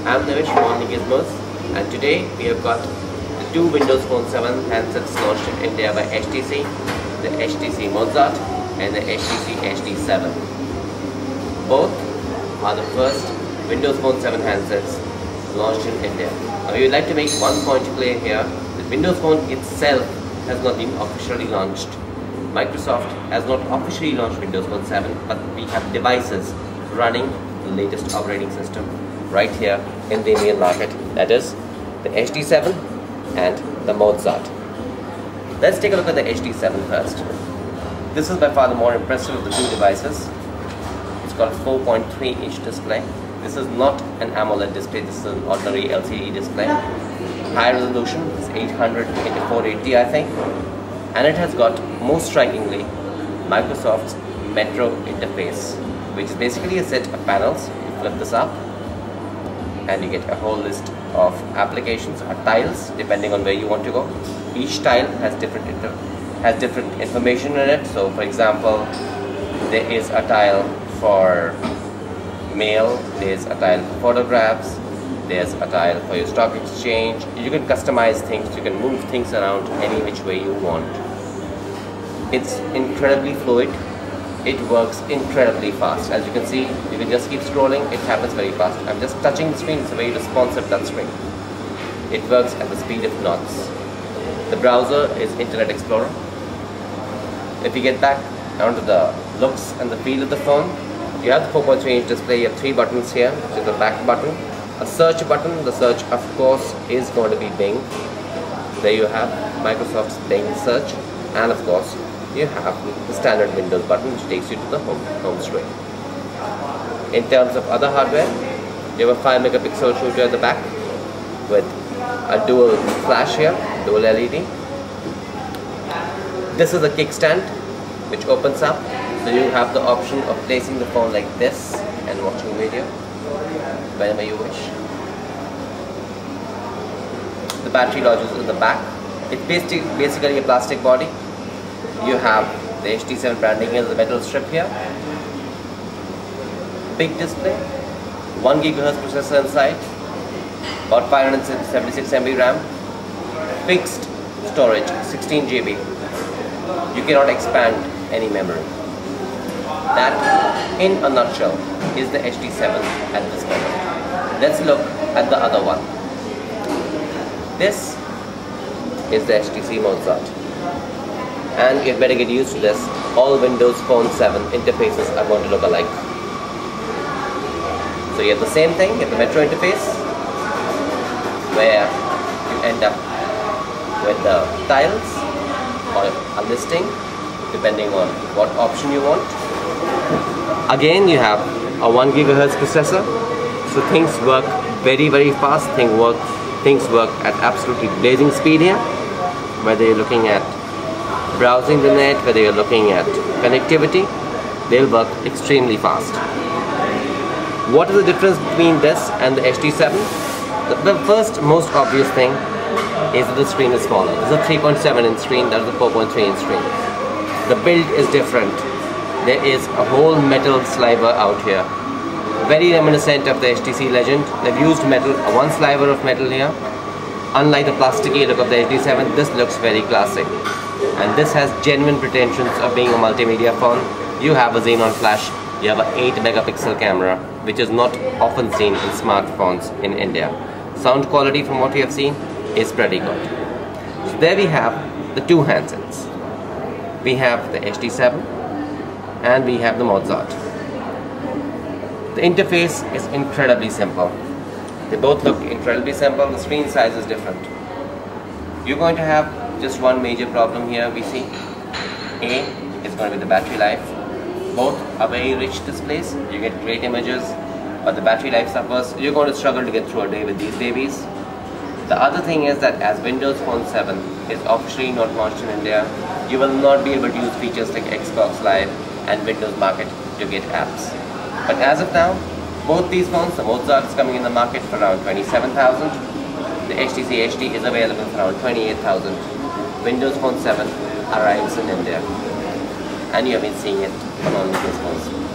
I'm Nivish from Only Gizmos, and today we have got the two Windows Phone 7 handsets launched in India by HTC, the HTC Mozart and the HTC HD7. Both are the first Windows Phone 7 handsets launched in India. Now we would like to make one point clear here. The Windows Phone itself has not been officially launched. Microsoft has not officially launched Windows Phone 7, but we have devices running the latest operating system right here in the Indian market, that is the HD7 and the Mozart. Let's take a look at the HD7 first. This is by far the more impressive of the two devices. It's got a 4.3-inch display. This is not an AMOLED display, this is an ordinary LCD display. High resolution is 800 into 480, I think. And it has got, most strikingly, Microsoft's Metro interface, which is basically a set of panels. You flip this up and you get a whole list of applications or tiles depending on where you want to go. Each tile has different information in it. So for example, there is a tile for mail, there's a tile for photographs, there's a tile for your stock exchange. You can customize things, you can move things around any which way you want. It's incredibly fluid. It works incredibly fast. As you can see, you can just keep scrolling, it happens very fast. I'm just touching the screen, it's a very responsive touch screen. It works at the speed of knots. The browser is Internet Explorer. If you get back onto the looks and the feel of the phone, you have the 4.3-inch display. You have three buttons here, which is the back button, a search button. The search, of course, is going to be Bing. There you have Microsoft's Bing search, and of course, you have the standard Windows button, which takes you to the home screen. In terms of other hardware, you have a 5-megapixel shooter at the back with a dual flash here, dual LED. This is a kickstand which opens up, so you have the option of placing the phone like this and watching a video whenever you wish. The battery lodges in the back. It's basically a plastic body. You have the HD7 branding here, the metal strip here. Big display, 1 GHz processor inside, about 576 MB RAM, fixed storage, 16 GB. You cannot expand any memory. That, in a nutshell, is the HD7 at this moment. Let's look at the other one. This is the HTC Mozart. And you'd better get used to this. All Windows Phone 7 interfaces are going to look alike. So you have the same thing, you have the Metro interface, where you end up with the tiles or a listing, depending on what option you want. Again, you have a 1 GHz processor, so things work very, very fast. Things work at absolutely blazing speed here, whether you're looking at browsing the net, whether you're looking at connectivity, they'll work extremely fast. What is the difference between this and the HD7? The first most obvious thing is that the screen is smaller. This is a 3.7-inch screen, that is a 4.3-inch screen. The build is different. There is a whole metal sliver out here, very reminiscent of the HTC Legend. They've used metal, one sliver of metal here. Unlike the plasticky look of the HD7, this looks very classic. And this has genuine pretensions of being a multimedia phone. You have a Xenon flash, you have an 8-megapixel camera, which is not often seen in smartphones in India. Sound quality, from what we have seen, is pretty good. So there we have the two handsets. We have the HD7 and we have the Mozart. The interface is incredibly simple. They both look incredibly simple. The screen size is different. You're going to have just one major problem here, we see. A is going to be the battery life. Both are very rich displays. You get great images, but the battery life suffers. You're going to struggle to get through a day with these babies. The other thing is that as Windows Phone 7 is officially not launched in India, you will not be able to use features like Xbox Live and Windows Market to get apps. But as of now, both these phones, the Mozart is coming in the market for around 27,000. The HTC HD is available for around 28,000. Windows Phone 7 arrives in India, and you have been seeing it on all the phones.